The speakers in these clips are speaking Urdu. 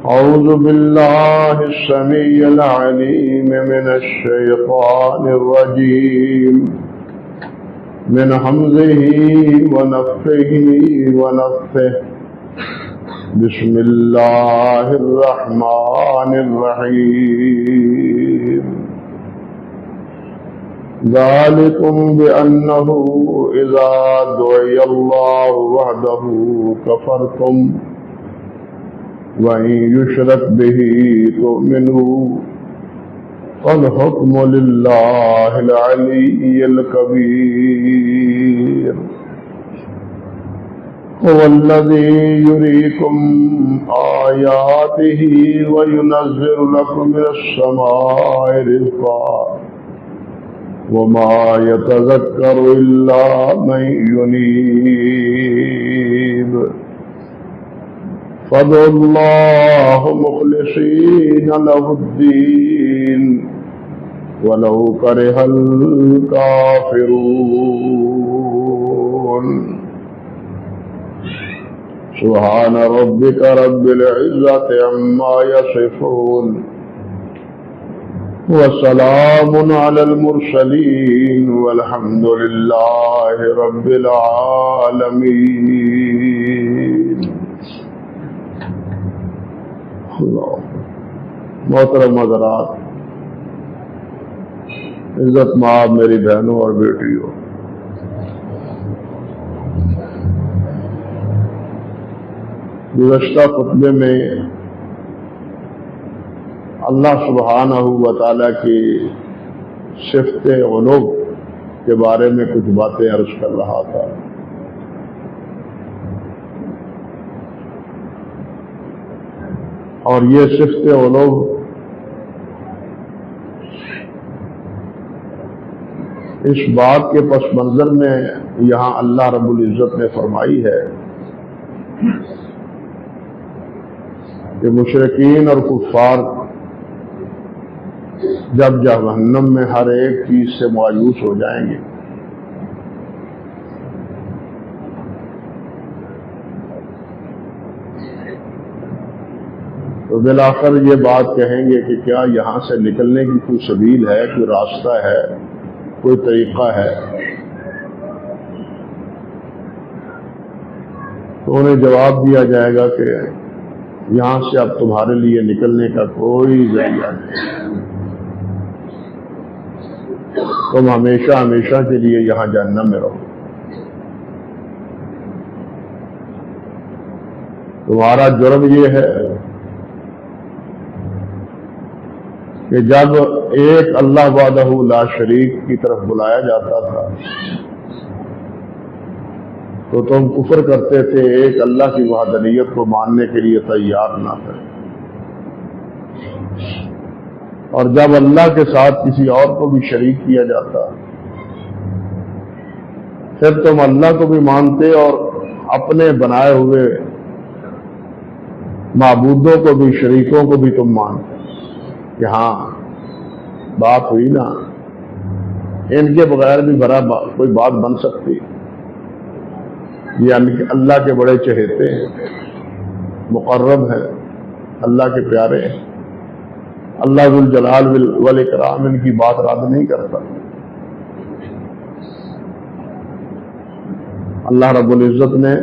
أعوذ بالله السميع العليم من الشيطان الرجيم من همزه ونفخه ونفثه بسم الله الرحمن الرحيم ذلكم بأنه إذا دعي الله وحده كفرتم وإن يشرك به تؤمنوا فالحكم لله العلي الكبير هو الذي يريكم آياته وينزل لكم من السماء رزقا وما يتذكر إلا من ينيب فادعوا الله مخلصين له الدين ولو كره الكافرون سبحان ربك رب العزة عما يصفون وسلام على المرسلين والحمد لله رب العالمين. محترم حضرات، عزت مآب میری بہنوں اور بیٹیوں، گزشتہ خطبے میں اللہ سبحانہ و تعالیٰ کی صفت علو کے بارے میں کچھ باتیں عرض کر رہا تھا. اور یہ صفت علو اس بات کے پس منظر میں یہاں اللہ رب العزت نے فرمائی ہے کہ مشرکین اور کفار جب جہنم میں ہر ایک چیز سے مایوس ہو جائیں گے تو بالآخر یہ بات کہیں گے کہ کیا یہاں سے نکلنے کی کوئی سبیل ہے، کوئی راستہ ہے، کوئی طریقہ ہے؟ تو انہیں جواب دیا جائے گا کہ یہاں سے اب تمہارے لیے نکلنے کا کوئی ذریعہ نہیں، تم ہمیشہ ہمیشہ کے لیے یہاں جہنم میں رہو. تمہارا جرم یہ ہے کہ جب ایک اللہ وحدہ لا شریک کی طرف بلایا جاتا تھا تو تم کفر کرتے تھے، ایک اللہ کی وحدانیت کو ماننے کے لیے تیار نہ تھے. اور جب اللہ کے ساتھ کسی اور کو بھی شریک کیا جاتا پھر تم اللہ کو بھی مانتے اور اپنے بنائے ہوئے معبودوں کو بھی، شریکوں کو بھی تم مانتے کہ ہاں بات ہوئی نا، ان کے بغیر بھی بڑا کوئی بات بن سکتی. یہ اللہ کے بڑے چہیتے ہیں، مقرب ہیں، اللہ کے پیارے ہیں. اللہ ذو الجلال والاکرام ان کی بات رد نہیں کرتا. اللہ رب العزت نے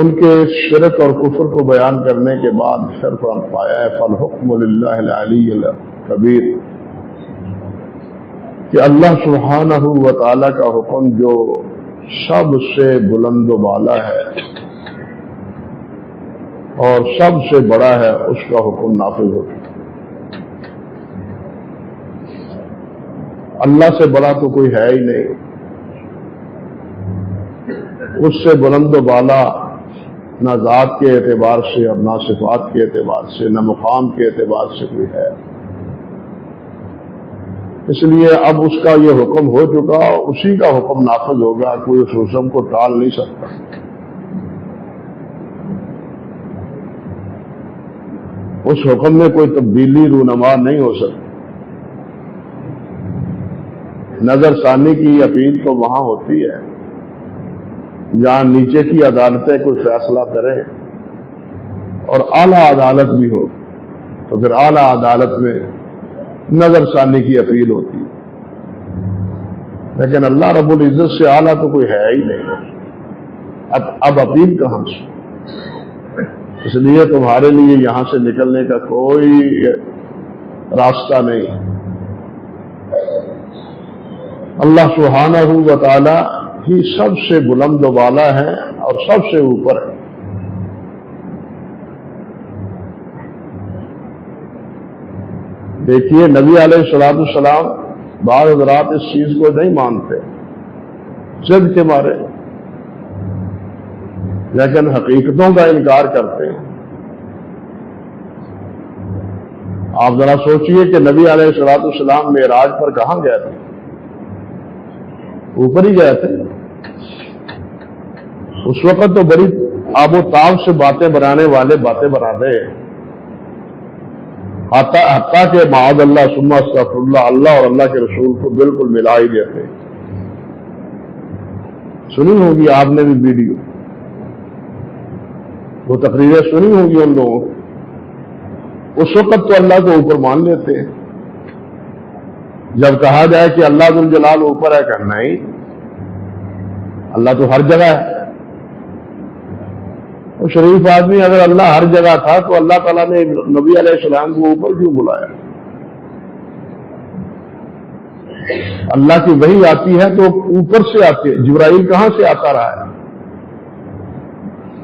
ان کے شرک اور کفر کو بیان کرنے کے بعد پھر فرمایا ہے فالحکم للہ العلی الکبیر، کہ اللہ سبحانہ و تعالیٰ کا حکم جو سب سے بلند و بالا ہے اور سب سے بڑا ہے، اس کا حکم نافذ ہوتا ہے. اللہ سے بڑا تو کوئی ہے ہی نہیں، اس سے بلند و بالا نہ ذات کے اعتبار سے اور نہ صفات کے اعتبار سے، نہ مقام کے اعتبار سے کوئی ہے. اس لیے اب اس کا یہ حکم ہو چکا، اسی کا حکم نافذ ہوگا، کوئی اس حکم کو ٹال نہیں سکتا. اس حکم میں کوئی تبدیلی رونما نہیں ہو سکتی. نظر ثانی کی اپیل تو وہاں ہوتی ہے جہاں نیچے کی عدالتیں کوئی فیصلہ کریں اور اعلیٰ عدالت بھی ہو تو پھر اعلیٰ عدالت میں نظر ثانی کی اپیل ہوتی ہے، لیکن اللہ رب العزت سے اعلیٰ تو کوئی ہے ہی نہیں، اب اپیل کہاں سے؟ اس لیے تمہارے لیے یہاں سے نکلنے کا کوئی راستہ نہیں۔ اللہ سبحانہ و تعالی ہی سب سے بلند و بالا ہے اور سب سے اوپر ہے۔ دیکھیے نبی علیہ السلام بعض حضرات اس چیز کو نہیں مانتے ضد کے مارے، لیکن حقیقتوں کا انکار کرتے ہیں۔ آپ ذرا سوچئے کہ نبی علیہ السلام معراج پر کہاں گئے تھے؟ اوپر ہی گئے تھے۔ اس وقت تو بڑی آب و تاب سے باتیں بنانے والے باتیں بناتے ہیں، حتیٰ کہ معاذ اللہ ثم استغفر اللہ اور اللہ کے رسول کو بالکل ملا ہی دیتے۔ سنی ہوگی آپ نے بھی ویڈیو، وہ تقریریں سنی ہوگی ان لوگوں کو۔ اس وقت تو اللہ کو اوپر مان لیتے ہیں، جب کہا جائے کہ اللہ ذو الجلال اوپر ہے، کہ نہیں، اللہ تو ہر جگہ ہے۔ وہ شریف آدمی اگر اللہ ہر جگہ تھا تو اللہ تعالیٰ نے نبی علیہ السلام کو اوپر کیوں بلایا؟ اللہ کی وحی آتی ہے تو اوپر سے آتی ہے۔ جبرائیل کہاں سے آتا رہا ہے؟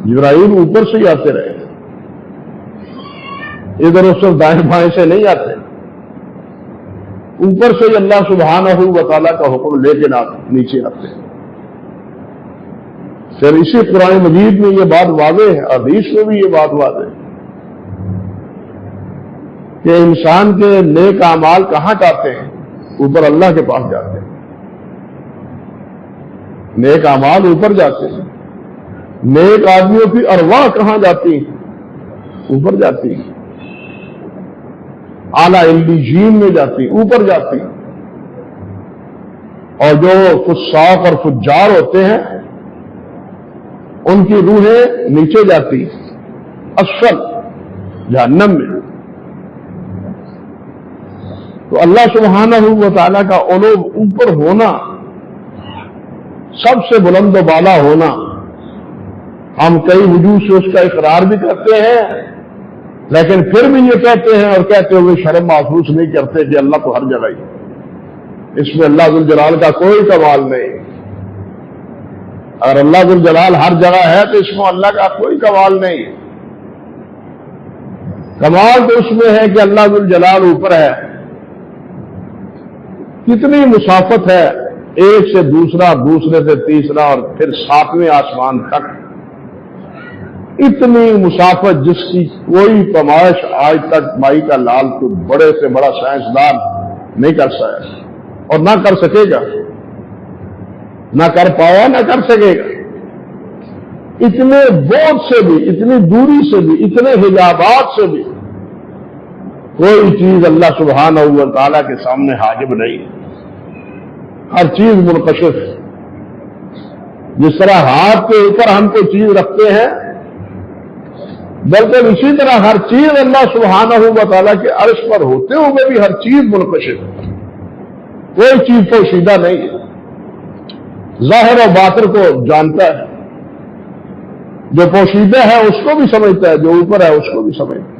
جبرائیل اوپر سے ہی آتے رہے، ادھر اس وقت دائیں بائیں سے نہیں آتے، اوپر سے ہی اللہ سبحانہ و تعالیٰ کا حکم لے کے نیچے آتے ہیں۔ پھر اسی قرآن مجید میں یہ بات واضح ہے، حدیث میں بھی یہ بات واضح ہے کہ انسان کے نیک اعمال کہاں جاتے ہیں؟ اوپر اللہ کے پاس جاتے ہیں۔ نیک اعمال اوپر جاتے ہیں، نیک آدمیوں کی ارواح کہاں جاتی ہیں؟ اوپر جاتی ہیں، اعلیٰ علیین میں جاتی ہیں، اوپر جاتی ہیں۔ اور جو فساق اور فجار ہوتے ہیں ان کی روحیں نیچے جاتی اسفل جہنم میں۔ تو اللہ سبحانہ و تعالیٰ کا علو اوپر ہونا، سب سے بلند و بالا ہونا، ہم کئی وجوہ سے اس کا اقرار بھی کرتے ہیں، لیکن پھر بھی یہ کہتے ہیں اور کہتے ہوئے شرم محسوس نہیں کرتے کہ اللہ تو ہر جگہ ہی، اس میں اللہ ذو الجلال کا کوئی کمال نہیں۔ اگر اللہ ذو الجلال ہر جگہ ہے تو اس میں اللہ کا کوئی کمال نہیں۔ کمال تو اس میں ہے کہ اللہ ذو الجلال اوپر ہے۔ کتنی مسافت ہے ایک سے دوسرا، دوسرے سے تیسرا اور پھر ساتویں آسمان تک، اتنی مسافت جس کی کوئی پیمائش آج تک مائی کا لال کو بڑے سے بڑا سائنسدان نہیں کر سکا اور نہ کر سکے گا، نہ کر پایا نہ کر سکے گا۔ اتنے بعد سے بھی، اتنی دوری سے بھی، اتنے حجابات سے بھی کوئی چیز اللہ سبحانہ و تعالیٰ کے سامنے حاجب نہیں، ہر چیز منکشف۔ جس طرح ہاتھ کے اوپر ہم کوئی چیز رکھتے ہیں، بلکہ اسی طرح ہر چیز اللہ سبحانہ و تعالیٰ کے عرش پر ہوتے ہوئے بھی ہر چیز منکشف، کوئی چیز پوشیدہ نہیں ہے، ظاہر و باطن کو جانتا ہے، جو پوشیدہ ہے اس کو بھی سمجھتا ہے، جو اوپر ہے اس کو بھی سمجھتا ہے۔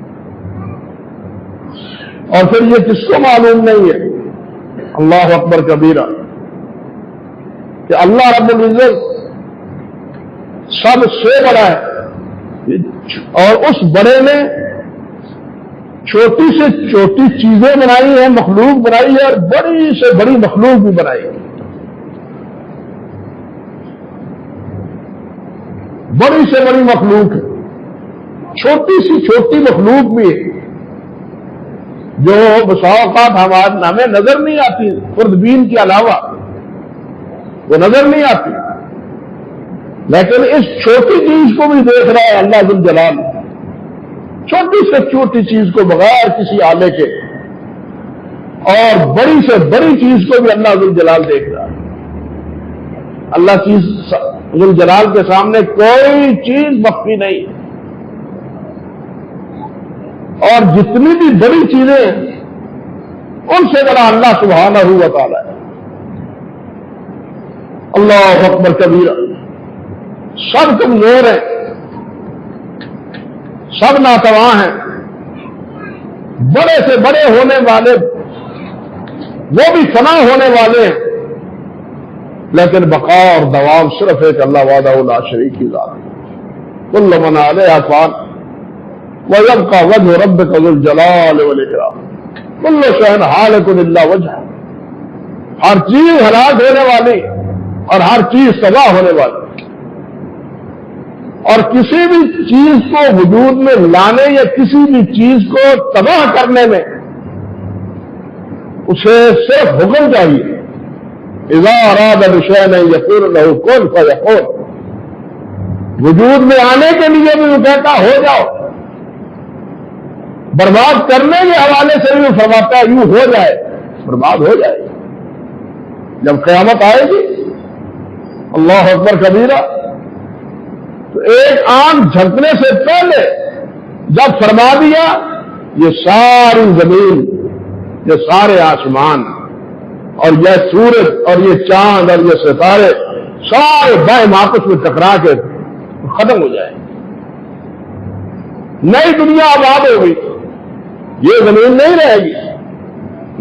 اور پھر یہ کس کو معلوم نہیں ہے، اللہ اکبر کبیرہ، کہ اللہ رب العزت سب سے بڑا ہے، اور اس بڑے نے چھوٹی سے چھوٹی چیزیں بنائی ہیں، مخلوق بنائی ہے، اور بڑی سے بڑی مخلوق بھی بنائی ہے۔ بڑی سے بڑی مخلوق ہے، چھوٹی سی چھوٹی مخلوق بھی ہے جو بسا اوقات ہمیں نظر نہیں آتی، خوردبین کے علاوہ وہ نظر نہیں آتی، لیکن اس چھوٹی چیز کو بھی دیکھ رہا ہے اللہ ذو الجلال، چھوٹی سے چھوٹی چیز کو بغیر کسی آلے کے، اور بڑی سے بڑی چیز کو بھی اللہ ذو الجلال دیکھ رہا ہے۔ اللہ چیز ذو الجلال کے سامنے کوئی چیز مخفی نہیں، اور جتنی بھی بڑی چیزیں ہیں ان سے بڑا اللہ سبحانہ و تعالی ہے. اللہ اکبر کبیرہ. سب کمزور ہیں, سب ناتواں ہیں. بڑے سے بڑے ہونے والے وہ بھی فنا ہونے والے ہیں, لیکن بقا اور دوام صرف ایک اللہ وحدہ لا شریک کی ذات ہے. کل من علیہا فان ویبقى وجہ ربک ذو الجلال والاکرام کل شیء ہالک الا وجہہ. ہر چیز ہلاک ہونے والی اور ہر چیز تباہ ہونے والی, اور کسی بھی چیز کو وجود میں لانے یا کسی بھی چیز کو تباہ کرنے میں اسے صرف حکم چاہیے. اذا اراد بشیء ان یقول له کن فیکون. وجود میں آنے کے لیے بھی وہ کہتا ہو جاؤ, برباد کرنے کے حوالے سے بھی وہ فرماتا ہے یوں ہو جائے, برباد ہو جائے. جب قیامت آئے گی اللہ اکبر کبیرہ, تو ایک آنکھ جھپکنے سے پہلے جب فرما دیا یہ ساری زمین, یہ سارے آسمان اور یہ سورج اور یہ چاند اور یہ ستارے سارے باہم آپس میں ٹکرا کے ختم ہو جائے, نئی دنیا آباد ہوگی, یہ زمین نہیں رہے گی,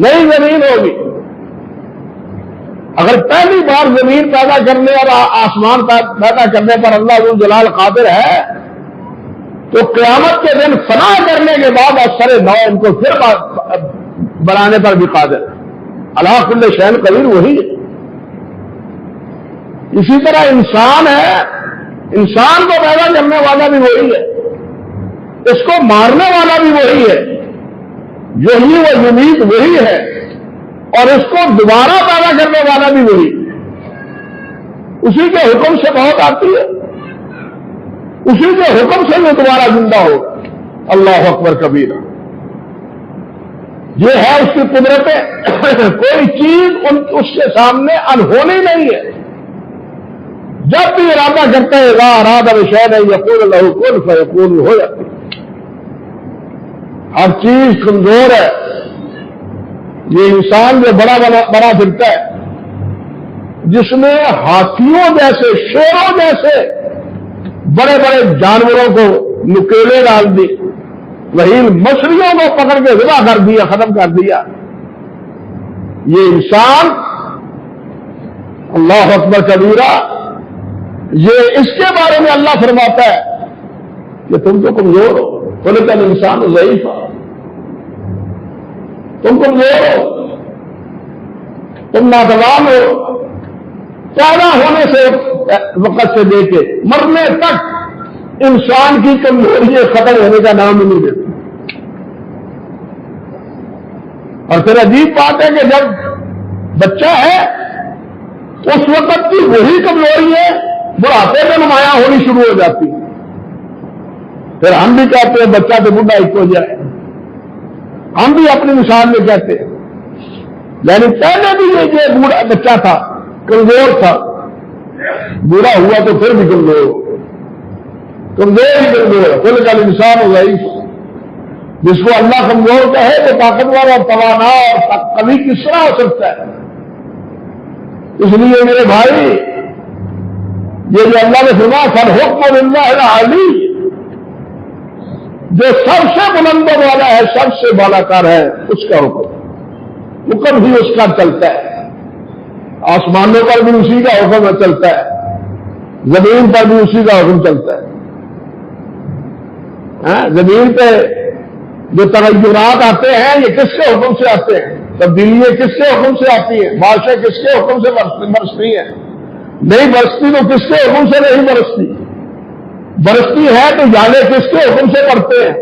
نئی زمین ہوگی. اگر پہلی بار زمین پیدا کرنے اور آسمان پیدا کرنے پر اللہ ذو الجلال قادر ہے, تو قیامت کے دن فنا کرنے کے بعد اثر نو ان کو پھر بنانے پر بھی قادر ہے. اللہ کل شیء قدیر وہی ہے. اسی طرح انسان ہے, انسان کو پیدا کرنے والا بھی وہی ہے, اس کو مارنے والا بھی وہی ہے, یہی وہ یمید وہی ہے, اور اس کو دوبارہ پیدا کرنے والا بھی وہی. اسی کے حکم سے موت آتی ہے, اسی کے حکم سے وہ دوبارہ زندہ ہوگا. اللہ اکبر کبیرہ. یہ ہے اس کی قدرتیں. کوئی چیز اس کے سامنے انہونی نہیں ہے. جب بھی ارادہ کرتے ہیں اذا اراد بشیء ان یقول له کن فیکون, ہو جاتی. ہر چیز کمزور ہے. یہ انسان جو بڑا بڑا پھرتا ہے, جس نے ہاتھیوں جیسے, شیروں جیسے بڑے بڑے جانوروں کو نکیلے ڈال دی, وہی مچھلیوں کو پکڑ کے ذبح کر دیا, ختم کر دیا. یہ انسان اللہ اکبر کبیرہ, یہ اس کے بارے میں اللہ فرماتا ہے کہ تم تو کمزور ہو, خلق الانسان ضعیفا, تم کمزور ہو, تم ناتوان ہو. پیدا ہونے سے وقت سے لے کے مرنے تک انسان کی کمزوری ختم ہونے کا نام ہی نہیں دیتی. اور پھر عجیب بات ہے کہ جب بچہ ہے اس وقت کی وہی کمزوری ہے بڑھاپے میں نمایاں ہونی شروع ہو جاتی. پھر ہم بھی کہتے ہیں بچہ تو بڈھا ایک ہو جائے, ہم بھی اپنی مثال میں کہتے ہیں. یعنی پہلے بھی یہ بوڑھا بچہ تھا, کمزور تھا, بوڑھا ہوا تو پھر بھی کمزور ہو, کمزور ہی کمزور ہے. خلق الانسان ضعیف. جس کو اللہ کمزور کہے تو طاقتور اور توانا اور کبھی کس طرح ہو سکتا ہے. اس لیے میرے بھائی, یہ جو اللہ نے فرمایا فالحکم للہ العلی, جو سب سے بلند والا ہے, سب سے بالاکار ہے, اس کا حکم ہی اس کا چلتا ہے. آسمانوں پر بھی اسی کا حکم چلتا ہے, زمین پر بھی اسی کا حکم چلتا ہے. زمین پہ جو تغیرات آتے ہیں یہ کس کے حکم سے آتے ہیں, تبدیلیاں کس کے حکم سے آتی ہیں, بارشیں کس کے حکم سے برستی ہیں, نہیں برستی تو کس کے حکم سے نہیں برستی, برستی ہے تو جالے کس کے حکم سے پڑتے ہیں,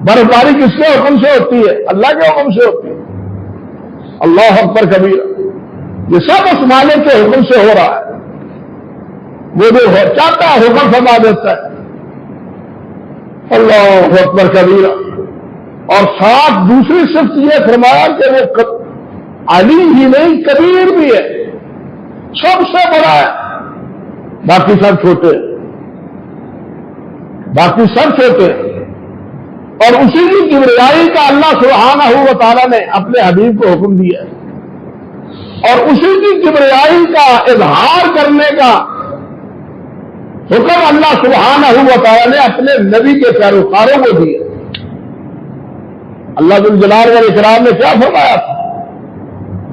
برف باری کس کے حکم سے ہوتی ہے, اللہ کے حکم سے ہوتی ہے. اللہ اکبر کبیرہ. یہ سب اس مالک کے حکم سے ہو رہا ہے. وہ جو چاہتا ہے حکم فرما دیتا ہے. اللہ اکبر کبیرہ. اور ساتھ دوسری صفت یہ فرمایا کہ وہ علی ہی نہیں کبیر بھی ہے, سب سے بڑا ہے, باقی سب چھوٹے, باقی سب چھوٹے. اور اسی کی کبریائی کا اللہ سبحانہ و تعالیٰ نے اپنے حبیب کو حکم دیا اور اسی کی کبریائی کا اظہار کرنے کا حکم اللہ سبحانہ و تعالیٰ نے اپنے نبی کے پیروکاروں کو دیا۔ اللہ ذو الجلال والاکرام نے کیا فرمایا تھا؟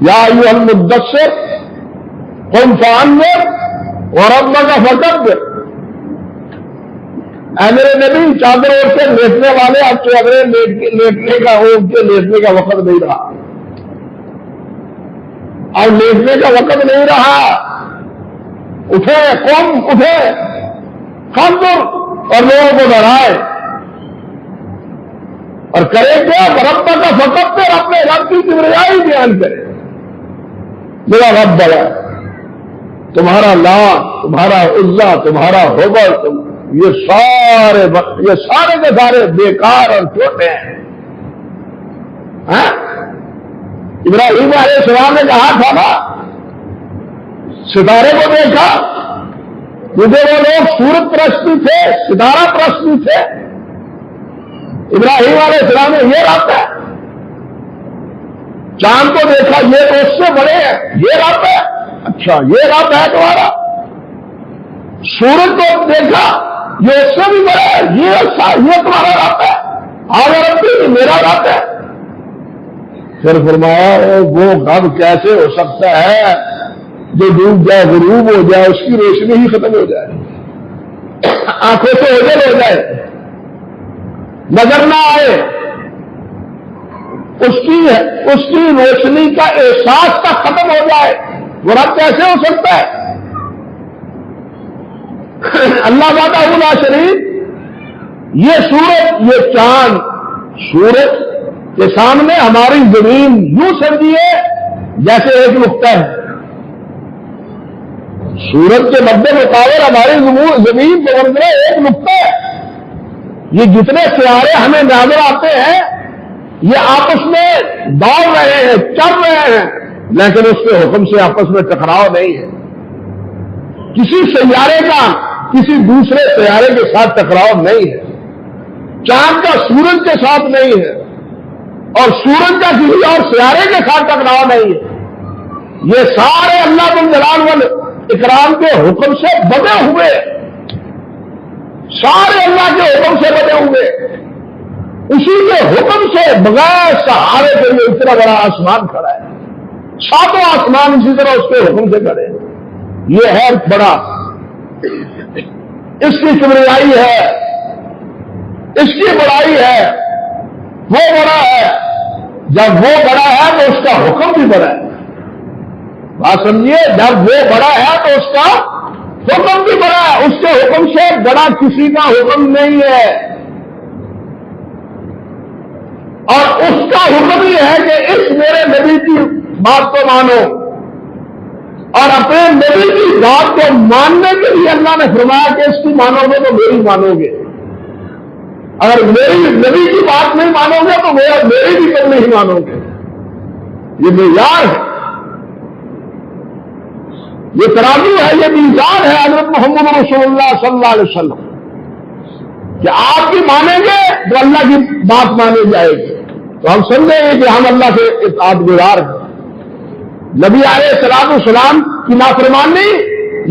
یا ایھا المدثر قم فانذر وربک فکبر، اے میرے نبی چادر اوڑھ کے لیٹنے والے، اب چادریں لیٹنے کا اوڑھ کے لیٹنے کا وقت نہیں رہا، اور لیٹنے کا وقت نہیں رہا، اٹھے، قم اٹھے، فانذر اور لوگوں کو ڈرائے، اور کرے کیا؟ ربک فکبر، اپنے رب کی کبریائی بیان کرے۔ میرا رب بڑا ہے، تمہارا لات، تمہارا عزا، تمہارا حبل، یہ سارے کے سارے بیکار اور چھوٹے ہیں۔ ابراہیم علیہ السلام نے کہا تھا نا، ستارے کو دیکھا، کیونکہ وہ لوگ سورج پرستی تھے، ستارہ پرستی تھے۔ ابراہیم علیہ السلام نے یہ رب ہے، چاند کو دیکھا، یہ تو اس سے بڑے ہیں، یہ رب ہے، اچھا یہ رب ہے تمہارا۔ سورج کو دیکھا، یہ اس سے بھی بڑا ہے، یہ تمہارا رب ہے، آگے رب میرا رب ہے۔ پھر فرمایا وہ رب کیسے ہو سکتا ہے جو ڈوب جائے، غروب ہو جائے، اس کی روشنی ہی ختم ہو جائے، آنکھوں سے اوجھل ہو جائے، نظر نہ آئے، اس کی روشنی کا احساس کا ختم ہو جائے، وہ رب کیسے ہو سکتا ہے؟ اللہ وحدہ لا شریک، یہ سورج، یہ چاند، سورج کے سامنے ہماری زمین یوں سمجھیے جیسے ایک نقطہ ہے، سورج کے مد مقابل ہماری زمین کے منظر ایک نقطہ ہے۔ یہ جتنے ستارے ہمیں نظر آتے ہیں یہ آپس میں دوڑ رہے ہیں، چل رہے ہیں، لیکن اس کے حکم سے آپس میں ٹکراؤ نہیں ہے۔ کسی سیارے کا کسی دوسرے سیارے کے ساتھ ٹکراؤ نہیں ہے، چاند کا سورج کے ساتھ نہیں ہے، اور سورج کا کسی اور سیارے کے ساتھ ٹکراؤ نہیں ہے۔ یہ سارے اللہ ذو الجلال والاکرام کے حکم سے بنے ہوئے، سارے اللہ کے حکم سے بنے ہوئے، اسی کے حکم سے بغیر سہارے کے لیے اتنا بڑا آسمان کھڑا ہے، ساتوں آسمان اسی طرح اس کے حکم سے کھڑے۔ یہ ہے بڑا، اس کی کبریائی ہے، اس کی بڑائی ہے، وہ بڑا ہے۔ جب وہ بڑا ہے تو اس کا حکم بھی بڑا ہے، بات سمجھیے، جب وہ بڑا ہے تو اس کا حکم بھی بڑا ہے، اس کے حکم سے بڑا کسی کا حکم نہیں ہے۔ اور اس کا حکم یہ ہے کہ اس میرے نبی کی بات کو مانو، اور اپنے نبی کی بات کو ماننے کے لیے اللہ نے فرمایا کہ اس کی مانو گے تو میری مانو گے، اگر میری نبی کی بات نہیں مانو گے تو میری بھی تم نہیں مانو گے۔ یہ معیار ہے، یہ ترازو ہے، یہ میزان ہے حضرت محمد رسول اللہ صلی اللہ علیہ وسلم، کہ آپ کی مانیں گے تو اللہ کی بات مانی جائے گی، تو ہم سمجھیں گے کہ ہم اللہ سے اطاعت گزار ہیں۔ نبی علیہ الصلوۃ والسلام کی نافرمانی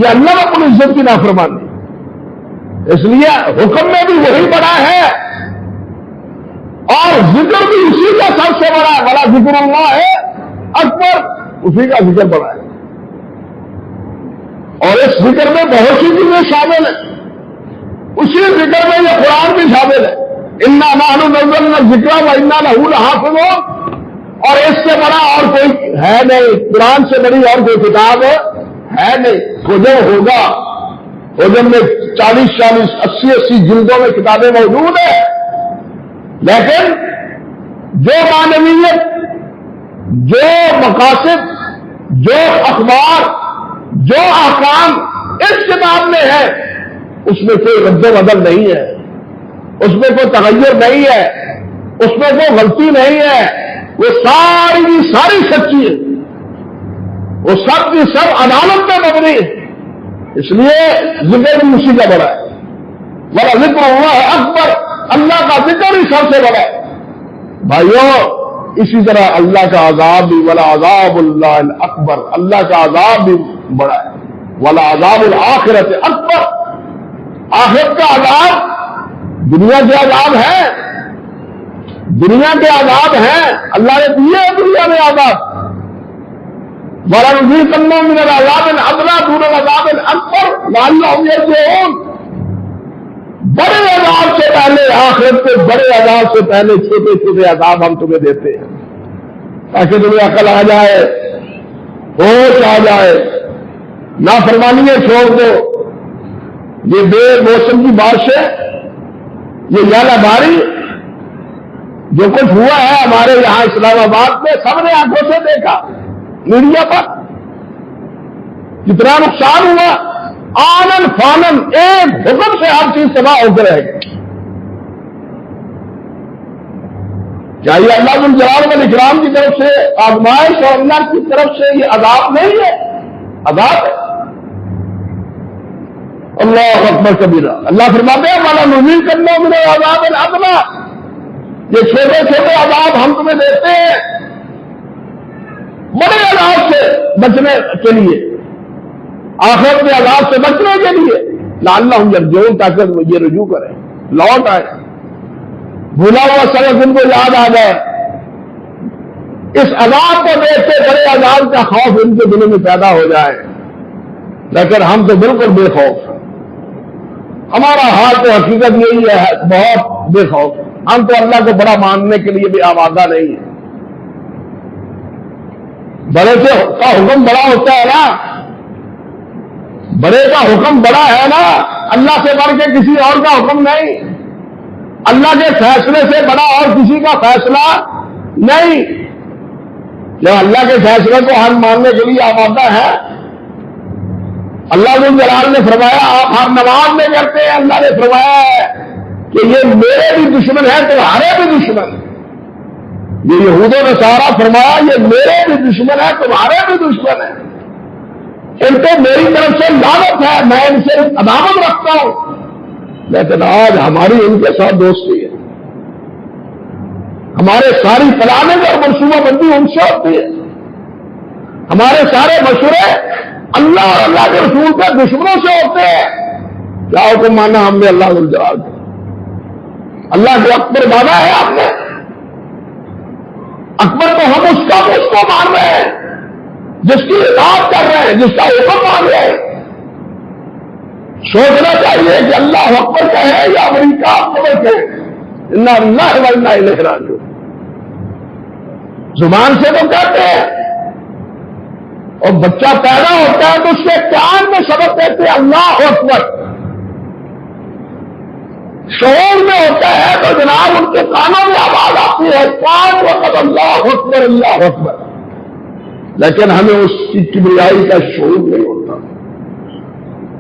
یہ اللہ رب العزت کی نافرمانی، اس لیے حکم میں بھی وہی بڑا ہے، اور ذکر بھی اسی کا سب سے بڑا ہے، بڑا ذکر اللہ ہے اکبر، اسی کا ذکر بڑا ہے۔ اور اس ذکر میں بہت سی چیزیں شامل ہیں، اسی ذکر میں یہ قرآن بھی شامل ہے، انا نحن نزلنا الذکر وانا لہ لحافظون، اور اس سے بڑا اور کوئی ہے نہیں، قرآن سے بڑی اور کوئی کتاب ہے نہیں۔ حجم ہوگا، حجم میں 40 80 جلدوں میں کتابیں موجود ہیں، لیکن جو معنویت، جو مقاصد، جو اخبار، جو احکام اس کتاب میں ہے، اس میں کوئی رد و بدل نہیں ہے، اس میں کوئی تغیر نہیں ہے، اس میں کوئی غلطی نہیں ہے، وہ ساری کی ساری سچی ہے، وہ سب کی سب عدالت میں مبنی ہے، اس لیے ذکر بھی اسی کا بڑا ہے۔ ذکر اللہ اکبر، اللہ کا ذکر ہی سب سے بڑا ہے بھائیوں. اسی طرح اللہ کا عذاب بھی ولا عذاب اللہ اکبر، اللہ کا عذاب بھی بڑا ہے. ولا عذاب الآخرت اکبر، آخرت کا عذاب دنیا کے عذاب ہے، دنیا کے عذاب ہیں، اللہ نے دیے ہیں دنیا میں عذاب. وَلَنُذِيقَنَّهُم مِّنَ الْعَذَابِ الْأَدْنَىٰ دُونَ الْعَذَابِ الْأَكْبَرِ لَعَلَّهُمْ يَرْجِعُونَ. بڑے عذاب سے پہلے، آخرت کے بڑے عذاب سے پہلے چھوٹے چھوٹے عذاب ہم تمہیں دیتے ہیں تاکہ تمہیں عقل آ جائے، ہوش آ جائے. نافرمانیاں چھوڑ دو. یہ بے موسم کی بارشیں، یہ یالہ باری جو کچھ ہوا ہے ہمارے یہاں اسلام آباد میں، سب نے آنکھوں سے دیکھا میڈیا پر. کتنا نقصان ہوا، آنن فانن ایک حکم سے ہر چیز تباہ ہو کر رہے گی. کیا یہ اللہ الجلال والاکرام کی طرف سے آزمائش اور اللہ کی طرف سے یہ عذاب نہیں ہے؟ عذاب ہے. اللہ اکبر کبیرہ. اللہ فرماتے ہیں وَلَنُذِيقَنَّهُم مِّنَ الْعَذَابِ الْأَدْنَىٰ، یہ چھوٹے چھوٹے عذاب ہم تمہیں دیتے ہیں بڑے عذاب سے بچنے کے لیے، آخرت کے عذاب سے بچنے کے لیے. لعلہم یرجعون، تاکہ یہ رجوع کریں، لوٹ آئے، بھولا ہوا سبق ان کو یاد آ جائے. اس عذاب کو دیکھ کے بڑے عذاب کا خوف ان کے دلوں میں پیدا ہو جائے. لیکن ہم تو بالکل بے خوف، ہمارا حال تو حقیقت یہی ہے، بہت بے خوف. ہم تو اللہ کو بڑا ماننے کے لیے بھی آمادہ نہیں ہیں. بڑے سے کا حکم بڑا ہوتا ہے نا، بڑے کا حکم بڑا ہے نا، اللہ سے بڑھ کے کسی اور کا حکم نہیں، اللہ کے فیصلے سے بڑا اور کسی کا فیصلہ نہیں. جب اللہ کے فیصلے کو ہم ماننے کے لیے آمادہ ہے، اللہ جلال نے فرمایا آپ ہر نماز میں کرتے ہیں، اللہ نے فرمایا ہے کہ یہ میرے بھی دشمن ہے تمہارے بھی دشمن. یہ یہود و نصارہ فرمایا یہ میرے بھی دشمن ہے تمہارے بھی دشمن ہے، ان کو میری طرف سے لعنت ہے، میں ان سے عداوت رکھتا ہوں. لیکن آج ہماری ان کے ساتھ دوستی ہے، ہمارے ساری پلاننگ اور منصوبہ بندی ان سے ہوتی ہے، ہمارے سارے مشورے اللہ اور اللہ کے رسول کے دشمنوں سے ہوتے ہیں. کیا حکم مانا ہم نے اللہ الجلال، اللہ کے اکبر مانا ہے آپ نے؟ اکبر تو ہم اس کو مان رہے ہیں جس کی اطاعت کر رہے ہیں، جس کا حکم مان رہے ہیں. سوچنا چاہیے کہ اللہ اکبر کہے یا امریکہ اکبر کہے، انا للہ و انا الیہ راجعون. زبان سے تو کہتے ہیں، اور بچہ پیدا ہوتا ہے تو اس کے کان میں سبق دیتے ہیں اللہ اکبر. شعور میں ہوتا ہے تو جناب ان کے کانوں میں آواز آتی ہے کان وقت اللہ اکبر اللہ اکبر. لیکن ہمیں اس کی کبریائی کا شعور نہیں ہوتا،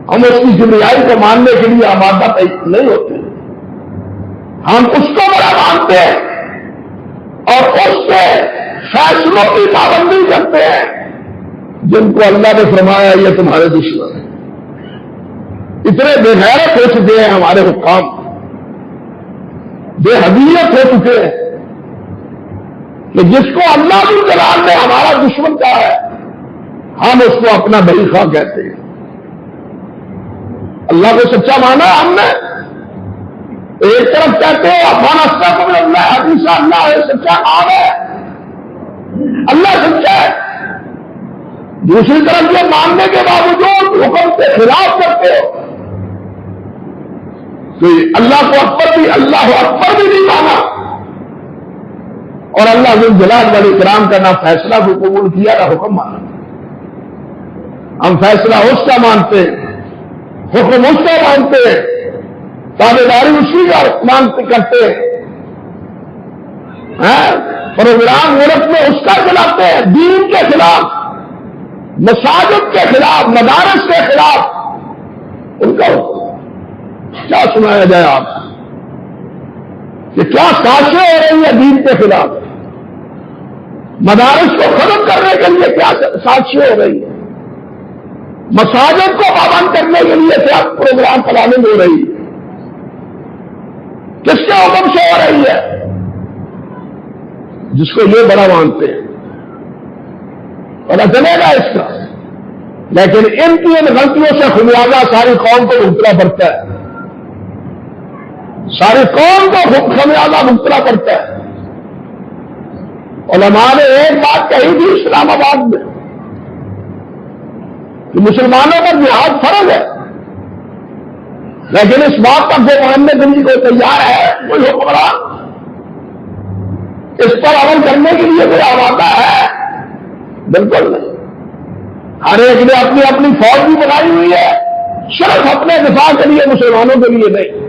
ہم اس کی کبریائی کو ماننے کے لیے آمادہ نہیں ہوتے. ہم اس کو بڑا مانتے ہیں اور اس کے فیصلوں کی پابندی کرتے ہیں جن کو اللہ نے فرمایا یہ تمہارے دشمن ہیں. اتنے بے غیرت ہو چکے ہیں ہمارے حکام، بے حدیت ہو چکے ہیں کہ جس کو اللہ کی جلال نے ہمارا دشمن کہا ہے ہم اس کو اپنا بھائی خواہ کہتے ہیں. اللہ کو سچا مانا ہم نے. ایک طرف کہتے ہیں افغانستان میں اللہ حدیث اللہ ہے، سچا نام ہے، اللہ سچا ہے. دوسری طرف یہ ماننے کے باوجود حکم کے خلاف کرتے ہو تو اللہ کو اکبر بھی اللہ اکبر بھی نہیں مانا اور اللہ ذو الجلال والاکرام کا نہ فیصلہ کو قبول کیا نہ حکم مانا. ہم فیصلہ اس کا مانتے ہیں، حکم اس کا مانتے ہیں، تابعداری اسی کا کرتے ہیں، پروگرام ملک میں اس کا چلاتے ہیں، دین کے خلاف، مساجد کے خلاف، مدارس کے خلاف. ان کا کیا سنایا جائے آپ کہ کیا سازشیں ہو رہی ہیں دین کے خلاف، مدارس کو ختم کرنے کے لیے کیا سازشیں ہو رہی ہیں، مساجد کو پابند کرنے کے لیے کیا پروگرام پلاننگ ہو رہی ہے. کس کے حکم سے ہو رہی ہے؟ جس کو یہ بڑا مانتے ہیں پتا چلے گا اس کا، لیکن ان کی ان غلطیوں سے خمیازہ ساری قوم کو بھگتنا پڑتا ہے، ساری قوم کو خمیازہ بھگتنا پڑتا ہے۔ علماء نے ایک بات کہی تھی اسلام آباد میں کہ مسلمانوں پر جہاد فرض ہے، لیکن اس بات پر جو ماننے کے لیے کوئی تیار ہے، کوئی حکمران اس پر عمل کرنے کے لیے کوئی آمادہ ہے؟ بالکل نہیں۔ ہر ایک نے اپنی اپنی فوج بھی بنائی ہوئی ہے، صرف اپنے دفاع کے لیے، مسلمانوں کے لیے نہیں۔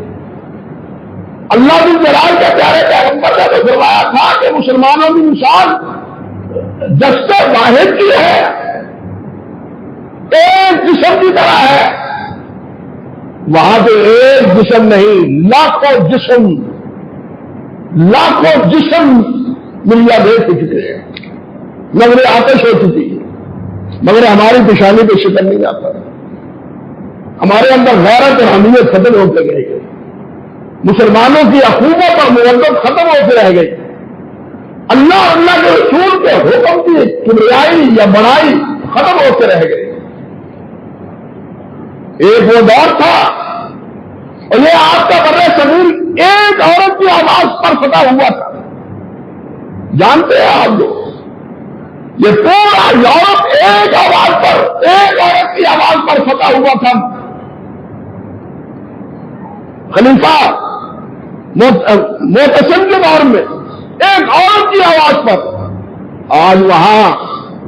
اللہ کی جلال کے پیارے پیغمبر نے تو فرمایا تھا کہ مسلمانوں کی مثال دست واحد کی ہے، ایک جسم کی طرح ہے۔ وہاں پہ ایک جسم نہیں، لاکھوں جسم ملیا دے چکے ہیں، مگر آتش ہو چکی ہے، مگر ہماری پیشانی پہ شکر نہیں آتا، ہمارے اندر غیرت اور حمیت ختم ہوتے گئی، مسلمانوں کی اخوت اور محبت ختم ہوتے رہ گئی، اللہ کے رسول کے حکم کی کبریائی یا بڑائی ختم ہوتے رہ گئی۔ ایک وہ دور تھا، اور یہ آپ کا بر صغیر ایک عورت کی آواز پر فتح ہوا تھا، جانتے ہیں آپ لوگ، یہ پورا یورپ ایک آواز پر، ایک عورت کی آواز پر فتح ہوا تھا۔ خلیفہ معتصم کے دور میں ایک عورت کی آواز پر، آج وہاں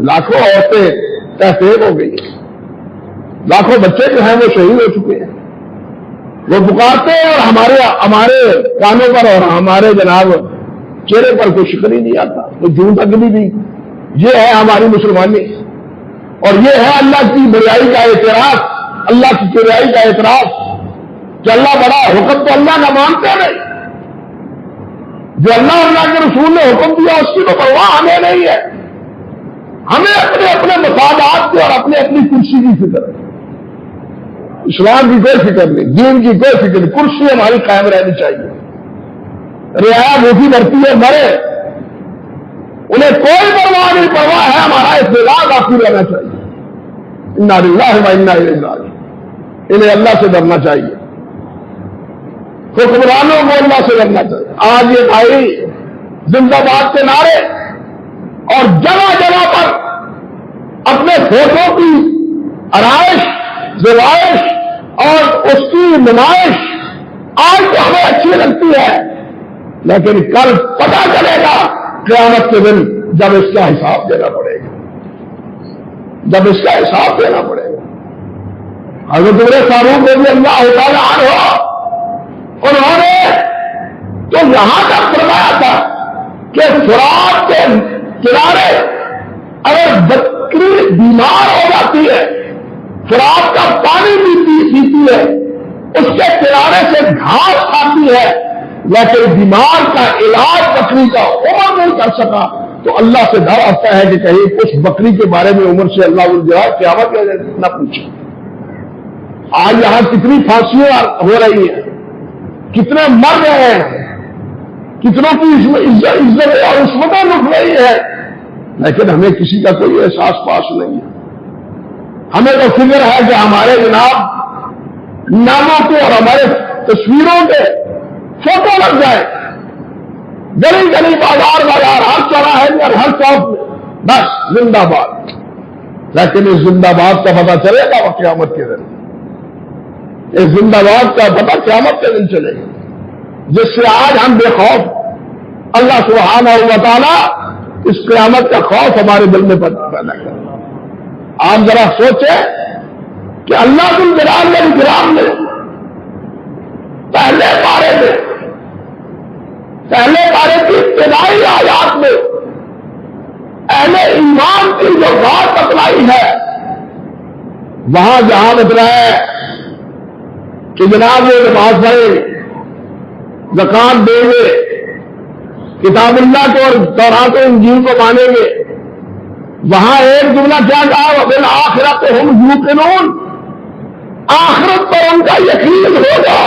لاکھوں عورتیں تحقیق ہو گئی، لاکھوں بچے جو ہیں وہ شہید ہو چکے ہیں، وہ پکارتے ہیں اور ہمارے کانوں پر اور ہمارے جناب چہرے پر کوئی شکر ہی نہیں آتا، کوئی جھوم تکلی بھی۔ یہ ہے ہماری مسلمانی، اور یہ ہے اللہ کی بڑائی کا اعتراف، اللہ کی کبریائی کا اعتراف کہ اللہ بڑا، حکم تو اللہ کا مانتے نہیں، جو اللہ کے رسول نے حکم دیا اس کی تو پرواہ ہمیں نہیں ہے، ہمیں اپنے مفادات کی اور اپنی کرسی کی فکر ہے، اسلام کی کوئی فکر نہیں، دین کی کوئی فکر نہیں، کرسی ہماری قائم رہنی چاہیے، رعایا بھوکی مرتی ہے مرے، انہیں کوئی پرواہ نہیں، پرواہ ہے ہمارا اعتراض باقی رہنا چاہیے، انا للہ و انا الیہ راجعون، انہیں اللہ سے ڈرنا چاہیے، حکمرانوں کو اللہ سے ڈرنا چاہیے۔ آج یہ بھائی زندہ باد کے نعرے اور جگہ جگہ پر اپنے فوٹو کی آرائش، زوائش اور اس کی نمائش آج تو ہمیں اچھی لگتی ہے، لیکن کل پتہ چلے گا قیامت کے دن جب اس کا حساب دینا پڑے گا، جب اس کا حساب دینا پڑے گا۔ حضرت عمر فاروق رضی اللہ تعالیٰ عنہ انہوں نے تو یہاں تک فرمایا تھا کہ فرات کے کنارے اگر بکری بیمار ہو جاتی ہے، فرات کا پانی پیتی ہے، اس کے کنارے سے گھاس کھاتی ہے، لیکن بیمار کا علاج بکری کا عمر نہیں کر سکا، تو اللہ سے ڈر آتا ہے کہ کہیں اس بکری کے بارے میں عمر سے اللہ الجواب قیامت نہ پوچھے۔ آج یہاں کتنی پھانسیاں ہو رہی ہیں، کتنے مر رہے ہیں، کتنوں کی عزت اور عصمتیں رک رہی ہے، لیکن ہمیں کسی کا کوئی احساس پاس نہیں ہے۔ ہمیں تو فکر ہے کہ ہمارے جناب ناموں کے اور ہمارے تصویروں کے فوٹو لگ جائے، گلی گلی بازار ہر چوراہے میں اور ہر چوک میں، بس زندہ باد۔ لیکن اس زندہ باد کا پتہ چلے گا وہ قیامت کے دن، اس زندہ باد کا پتہ قیامت کے دن چلے گا، جس سے آج ہم بے خوف، اللہ سبحانہ و تعالیٰ اس قیامت کا خوف ہمارے دل میں پیدا کرے۔ آپ ذرا سوچیں کہ اللہ کے جلال کرام نے پہلے پارے کی ابتدائی آیات میں اہل ایمان کی جو بات بتلائی ہے، وہاں جہاں بتلایا کہ جناب یہ نماز پڑھیں، زکات دیں گے، کتاب اللہ کو اور تورات و انجیل کو مانیں گے، وہاں ایک جملہ کیا کہا، وبالآخرۃ ہم یوقنون، آخرت پر ان کا یقین ہوگا،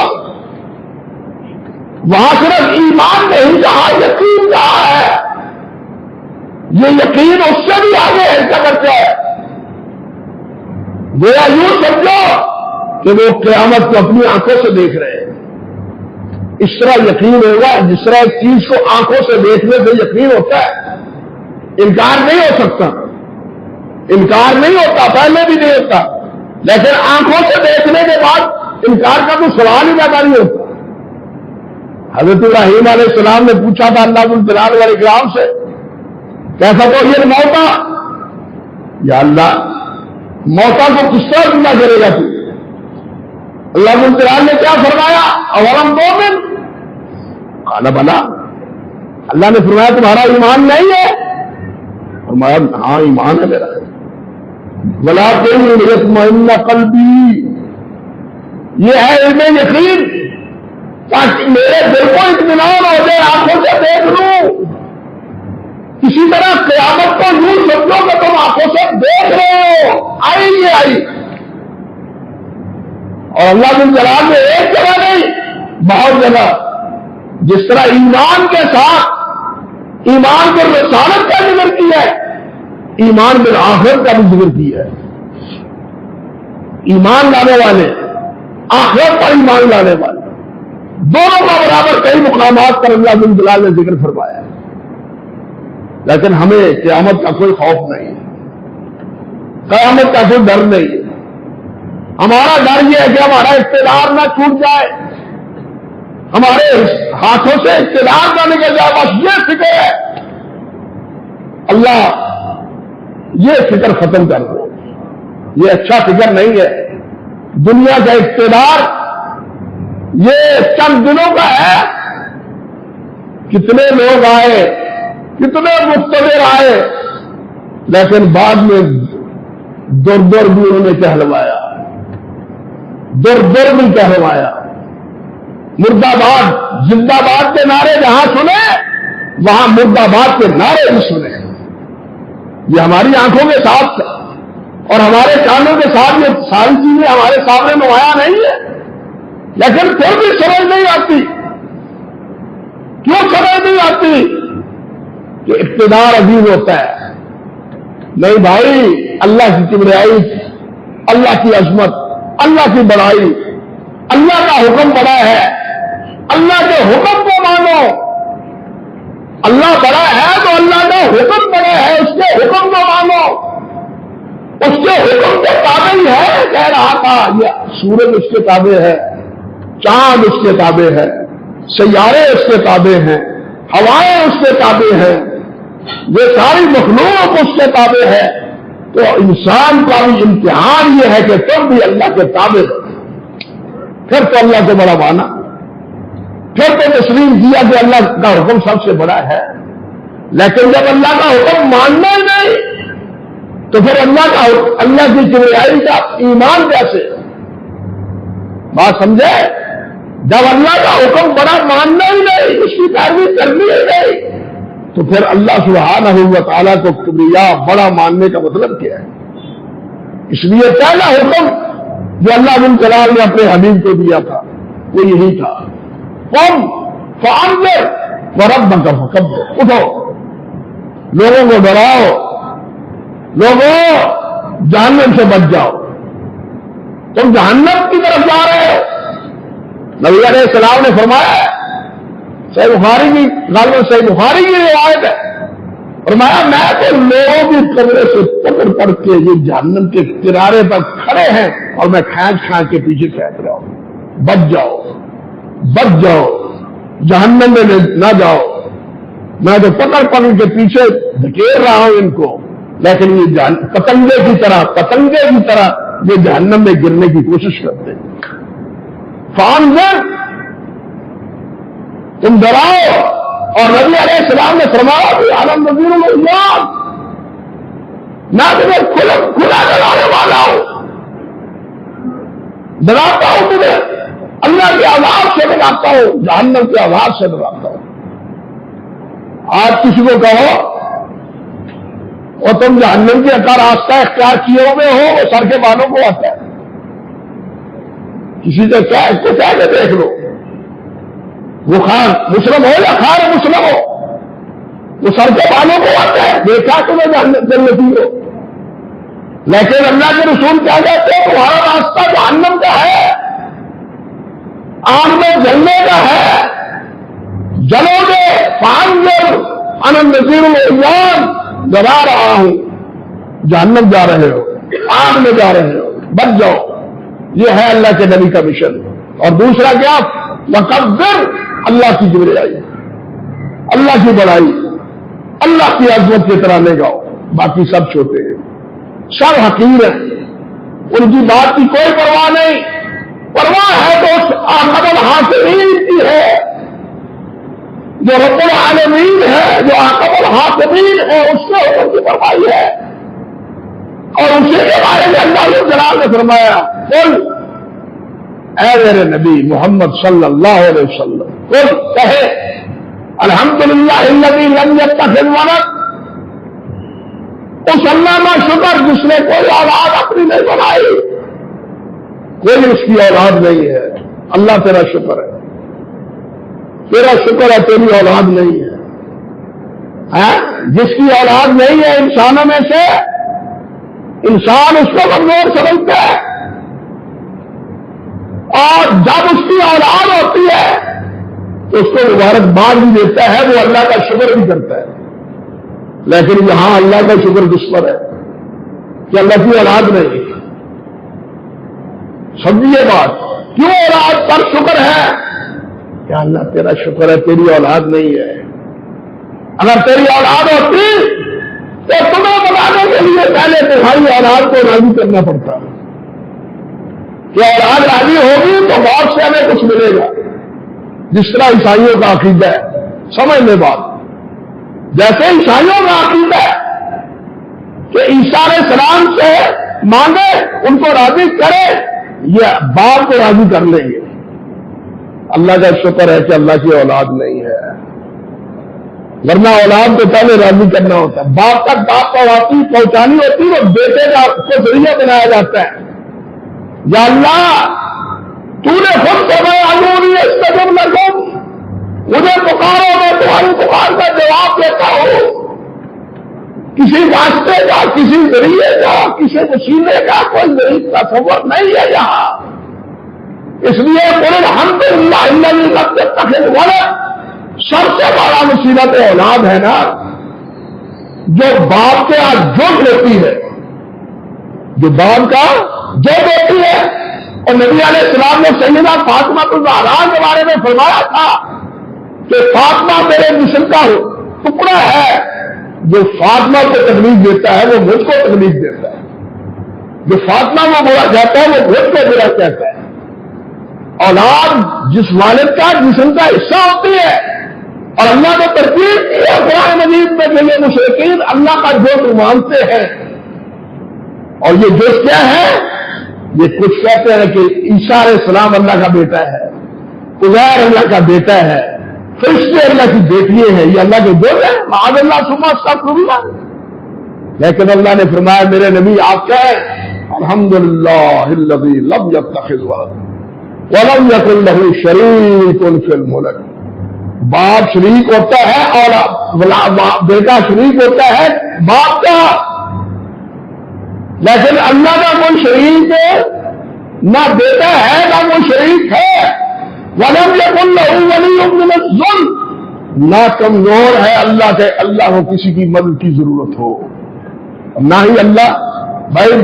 وہاں صرف ایمان نہیں کہا، یقین کہا ہے. یہ یقین اس سے بھی آگے ہے کا بچہ ہے. میرا یوں سمجھو کہ وہ قیامت کو اپنی آنکھوں سے دیکھ رہے ہیں. اس طرح یقین ہوگا جس طرح ایک چیز کو آنکھوں سے دیکھنے سے یقین ہوتا ہے. انکار نہیں ہو سکتا، انکار نہیں ہوتا، پہلے بھی نہیں ہوتا، لیکن آنکھوں سے دیکھنے کے بعد انکار کا تو سوال ہی پیدا نہیں ہوتا. حضرت ابراہیم علیہ السلام نے پوچھا تھا اللہ ذو الجلال والاکرام سے، کیسا تو یہ موتا، یا اللہ موتا کو کس طرح زندہ کرے گا تو؟ اللہ ذو الجلال نے کیا فرمایا؟ اولم مومن؟ قال بلا. اللہ نے فرمایا تمہارا ایمان نہیں ہے؟ فرمایا ہاں ایمان ہے میرا. ولکن یطمئن قلبی، یہ ہے علم یقین تاکہ میرے دل کو اطمینان ہو جائے، آنکھوں سے دیکھ لوں. اسی طرح قیامت کو یوں سمجھو کہ تم آنکھوں سے دیکھ رہے ہو، آئی یہ آئی. اور اللہ ذو الجلال نے ایک جگہ نہیں بہت جگہ، جس طرح ایمان کے ساتھ ایمان پر رسالت کا ذکر کیا ہے، ایمان بالآخرت کا بھی ذکر کیا ہے. ایمان لانے والے، آخرت پر ایمان لانے والے، دونوں کا برابر کئی مقامات پر اللہ ذو الجلال نے ذکر فرمایا ہے. لیکن ہمیں قیامت کا کوئی خوف نہیں ہے، قیامت کا کوئی ڈر نہیں ہے. ہمارا ڈر یہ ہے کہ ہمارا اقتدار نہ چھوٹ جائے، ہمارے ہاتھوں سے اقتدار نہ نکل جائے، بس یہ فکر ہے. اللہ یہ فکر ختم کر دو، یہ اچھا فکر نہیں ہے. دنیا کا اقتدار یہ چند دنوں کا ہے. کتنے لوگ آئے، کتنے مقتدر آئے، لیکن بعد میں دور دور بھی انہوں نے کہلوایا، دور دور بھی کہلوایا. مرد آباد زندہ باد کے نعرے جہاں سنے وہاں مرد آباد کے نعرے بھی سنے. یہ ہماری آنکھوں کے ساتھ اور ہمارے کانوں کے ساتھ یہ ساری چیزیں ہمارے سامنے نمایاں نہیں ہے، لیکن پھر بھی سمجھ نہیں آتی. کیوں سمجھ نہیں آتی؟ کہ اقتدار عزیز ہوتا ہے. نہیں بھائی، اللہ کی کبریائی، اللہ کی عظمت، اللہ کی بڑائی، اللہ کا حکم بڑا ہے. اللہ کے حکم کو مانو. اللہ بڑا ہے تو اللہ کا حکم بڑا ہے، اس کے حکم کو مانو. اس کے حکم کے تابع ہی ہے. کہہ رہا تھا یہ سورج اس کے تابع ہے، چاند اس کے تابع ہے، سیارے اس کے تابع ہیں، ہوائیں اس کے تابع ہیں، یہ ساری مخلوق اس کے تابع ہے. تو انسان کا بھی امتحان یہ ہے کہ تم بھی اللہ کے تابع ہو. پھر تو اللہ کو بڑا مانا، پھر تو تسلیم کیا کہ اللہ کا حکم سب سے بڑا ہے. لیکن جب اللہ کا حکم ماننا ہی نہیں تو پھر اللہ کی کبریائی کا ایمان کیسے؟ بات سمجھے؟ جب اللہ کا حکم بڑا ماننا ہی نہیں، اس کی پیروی کرنی ہی نہیں، تو پھر اللہ سبحانہ و تعالیٰ کو کبریا بڑا ماننے کا مطلب کیا ہے؟ اس لیے پہلا حکم جو اللہ ذو الجلال نے اپنے حبیب کو دیا تھا وہ یہی تھا، قم فانذر وربک فکبر. اٹھو، لوگوں کو ڈراؤ، لوگوں جہنم سے بچ جاؤ. تم جہنم کی طرف جا رہے ہو. نبی علیہ السلام نے فرمایا، صحیح بخاری کی غالباً صحیح بخاری کی روایت ہے، فرمایا میں تو لوگوں کی قبرے سے پکڑ پڑ کے یہ جہنم کے کنارے پر کھڑے ہیں اور میں کھینچ کے پیچھے کھینچ رہا ہوں. بچ جاؤ، بچ جاؤ، جہنم میں نہ جاؤ. میں تو پکڑ کے پیچھے دھکیل رہا ہوں ان کو، لیکن یہ پتنگے کی طرح یہ جہنم میں گرنے کی کوشش کرتے ہیں. فانذر، تم ڈراؤ. اور نبی علیہ السلام نے فرمایا کہ عالم نذیر الایمان، میں تمہیں کھلا ڈرانے والا ہوں، ڈراتا ہوں تمہیں، اللہ کے عذاب سے ڈراتا ہوں، جہنم کے عذاب سے ڈراتا ہوں. آج کسی کو کہو اور تم جہنم کا راستہ اختیار کیے ہوئے ہو، وہ سر کے بالوں کو آتا ہے. کسی سے کیا اس کو کہہ کے دیکھ لو، وہ خان مسلم ہو یا خان مسلم ہو، وہ سر کے بالوں کو آتا ہے، دیکھا تمہیں جنتی ہو، لیکن اللہ کے رسول کیا کہتے ہیں تمہارا راستہ جہنم کا ہے، آگ میں جلنے کا ہے، جلو گے فانظر انا النذیر الاعلان، ڈرا رہا ہوں، جہنم جا رہے ہو، آگ میں جا رہے ہو، بچ جاؤ۔ یہ ہے اللہ کے نبی کا مشن۔ اور دوسرا کیا؟ وکبر، اللہ کی کبریائی، اللہ کی بڑائی، اللہ کی عظمت کے ترانے گاؤ، باقی سب چھوٹے ہیں، سب حقیر ہیں، ان کی بات کی کوئی پرواہ نہیں، پرواہ ہے تو اس عاقب الحاکمین کی ہے، جو رب العالمین ہے، جو عاقب الحاکمین ہے، اس کے حکم کی پرواہی ہے۔ اور اسی کے بارے میں اللہ جلال نے فرمایا، قل، اے میرے نبی محمد صلی اللہ علیہ وسلم، قل، کہے، الحمدللہ الذی لم یتخذ ولد، اس اللہ کا شکر جس نے کوئی اولاد اپنی نہیں بنائی، کوئی اس کی اولاد نہیں ہے، اللہ تیرا شکر ہے، تیرا شکر ہے تیری اولاد نہیں ہے۔ جس کی اولاد نہیں ہے انسانوں میں سے، انسان اس کو کمزور سمجھتا ہے، اور جب اس کی اولاد ہوتی ہے تو اس کو مبارکباد بھی دیتا ہے، وہ اللہ کا شکر بھی کرتا ہے۔ لیکن یہاں اللہ کا شکر کس پر ہے کہ اللہ کی اولاد نہیں؟ سمجھیے بات، کیوں اولاد پر شکر ہے؟ کہ اللہ تیرا شکر ہے تیری اولاد نہیں ہے، اگر تیری اولاد ہوتی تو تمہیں بتانے کے لیے پہلے تمہاری اولاد کو راضی کرنا پڑتا کہ اولاد راضی ہوگی تو موت سے ہمیں کچھ ملے گا، جس طرح عیسائیوں کا عقیدہ ہے۔ سمجھ لے بات، جیسے عیسائیوں کا عقیدہ ہے کہ عیسیٰ علیہ السلام سے مانگے، ان کو راضی کرے، یہ باپ کو راضی کر لیں گے۔ اللہ کا شکر ہے کہ اللہ کی اولاد نہیں ہے، ورنہ اولاد کو پہلے راضی کرنا ہوتا ہے، باپ تک باپ کو واقعی پہنچانی ہوتی ہے، وہ بیٹے کا کو ذریعہ بنایا جاتا ہے۔ یا اللہ، تو نے خود استجب لکم، مجھے پکارو، میں تمہاری پکار کا جواب دیتا ہوں، کسی واسطے کا، کسی ذریعے کا، کسی وسیلے کا کوئی ذریعہ تصور نہیں ہے یہاں۔ اس لیے قل الحمدللہ الذی لم یتخذ ولد، سب سے بڑا وسیلہ تو اولاد ہے نا، جو باپ کے ہاتھ جھوٹ لیتی ہے، جو باپ کا جھوٹ ہوتی ہے۔ اور نبی علیہ السلام نے سیدہ فاطمہ الزہرا کے بارے میں فرمایا تھا کہ فاطمہ میرے جسم کا ٹکڑا ہے، جو فاطمہ کو تکلیف دیتا ہے وہ مجھ کو تکلیف دیتا ہے، جو فاطمہ کو برا کہتا ہے وہ مجھ کو برا کہتا ہے۔ اولاد جس والد کا جسم کا حصہ ہوتی ہے، اور اللہ نے ترتیب کی ہے قرآن مجید میں کہ یہ مشرکین اللہ کا جوش مانتے ہیں، اور یہ جوش کیا ہے؟ یہ کچھ کہتے ہیں کہ عیسیٰ علیہ السلام اللہ کا بیٹا ہے، عزیر اللہ کا بیٹا ہے، فرشتے اللہ کی بیٹیاں ہیں، یہ اللہ کے جوش ہے، معاذ اللہ ثم استغفر اللہ۔ لیکن اللہ نے فرمایا میرے نبی آپ کہیں الحمدللہ الذی لم یتخذ ولد ولم یکن لہ شریک فی الملک۔ باپ شریک ہوتا ہے اور بیٹا شریک ہوتا ہے باپ کا، لیکن اللہ کا کوئی شریک نہ بیٹا ہے نہ کوئی شریک ہے۔ وَلَمْ يَكُنْ لَهُ وَلِيٌّ مِّنَ الظُّلْمِ، نہ کمزور ہے اللہ کے اللہ کو کسی کی مدد کی ضرورت ہو، نہ ہی اللہ بھائی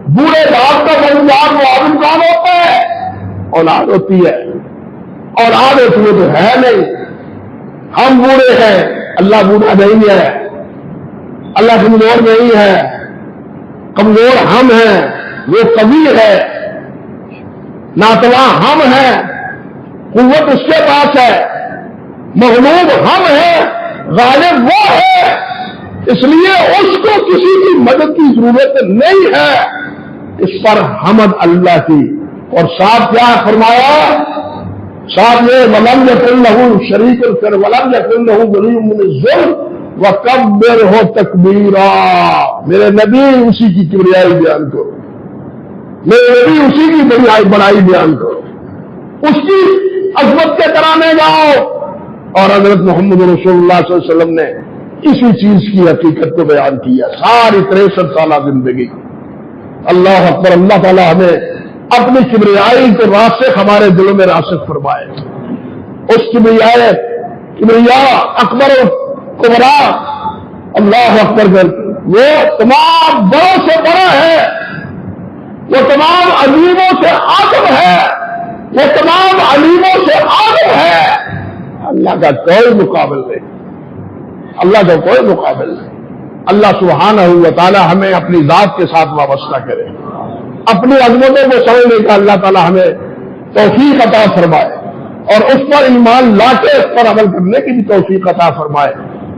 بوڑھے باپ کا مددگار معاون کون ہوتا ہے؟ اولاد ہوتی ہے، اولاد ہوتی ہے تو ہے نہیں۔ ہم بوڑھے ہیں، اللہ بوڑھا نہیں ہے، اللہ کمزور نہیں ہے، کمزور ہم ہیں، وہ کمی ہے، ناتواں ہم ہیں، قوت اس کے پاس ہے، مغلوب ہم ہیں، غالب وہ ہے، اس لیے اس کو کسی کی مدد کی ضرورت نہیں ہے۔ اس پر حمد اللہ کی، اور ساتھ کیا فرمایا؟ ساتھ میں وَلَمْ يَكُنْ لَهُ شَرِيكٌ فِي الْمُلْكِ وَلَمْ يَكُنْ لَهُ وَلِيٌّ مِّنَ الظُّلْمِ وَكَبِّرْهُ تَكْبِيرًا۔ میرے نبی اسی کی کبریائی بیان کرو، میرے نبی اسی کی بڑائی بیان کرو، اس کی عظمت کے ترانے گاؤ. اور حضرت محمد رسول اللہ صلی اللہ علیہ وسلم نے اسی چیز کی حقیقت کو بیان کیا ساری 63 سالہ زندگی. اللہ اکبر. اللہ تعالیٰ ہمیں اپنی کبریائی کو راسخ ہمارے دلوں میں راسخ فرمائے. اس کبریا اکبر کبرا اللہ اکبر کر وہ تمام بڑوں سے بڑا ہے, وہ تمام عظیموں سے اعظم ہے, وہ تمام علیموں سے عالم ہے. اللہ کا کوئی مقابل نہیں, اللہ کا کوئی مقابل نہیں. اللہ سبحانہ و تعالی ہمیں اپنی ذات کے ساتھ وابستہ کرے, اپنی عظمتوں کو سمجھنے کا اللہ تعالی ہمیں توفیق عطا فرمائے اور اس پر ایمان لا کے اس پر عمل کرنے کی بھی توفیق عطا فرمائے.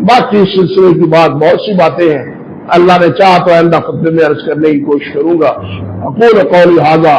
باقی اس سلسلے کی بہت سی باتیں ہیں, اللہ نے چاہا تو آئندہ خطبے میں عرض کرنے کی کوشش کروں گا. اقول قولی ھذا